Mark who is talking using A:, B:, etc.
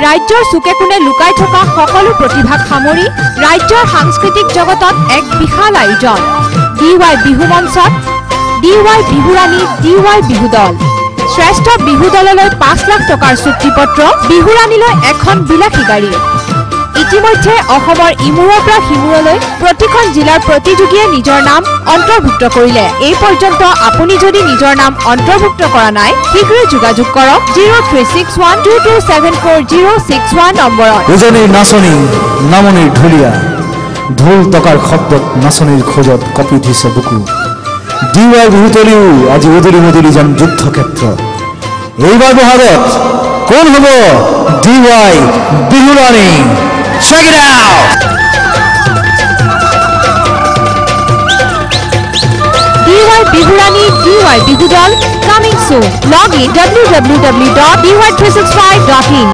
A: ৰাজ্যৰ চুকে কোণে লুকাই থকা সকলো প্ৰতিভাক সামৰি ৰাজ্যৰ সাংস্কৃতিক জগতত এক বিশাল আয়োজন DY বিহু মঞ্চত DY বিহুৰাণী DY বিহু দল শ্ৰেষ্ঠ বিহু দললৈ 5 লাখ টকাৰ চুক্তিপত্ৰ বিহুৰাণীলৈ এখন বিলাসী গাড়ী ইতিমধ্যে অসমৰ ইমূৰৰ পৰা সিমূৰলৈ প্ৰতিখন জিলাৰ প্ৰতিযোগীয়ে নিজৰ নাম অন্তৰ্ভুক্ত কৰিলে এই পৰ্যন্ত আপুনি যদি নিজৰ নাম অন্তৰ্ভুক্ত কৰা নাই শীঘ্ৰে যোগাযোগ কৰক 036122746061 নম্বৰত
B: উজনিৰ নাচনী নামনিৰ ঢুলীয়া ঢোল টকাৰ শব্দত নাচনীৰ খোজত কপি দিছে বুকু DY বিহুতলিও আজি উদলি মুদলি যেন যুদ্ধক্ষেত্ৰ এইবাৰ বহাগত কোন হ'ব DY Bihurani Check it out!
A: DY Bihurani DY Bihudal coming soon. Log in www.dy365.in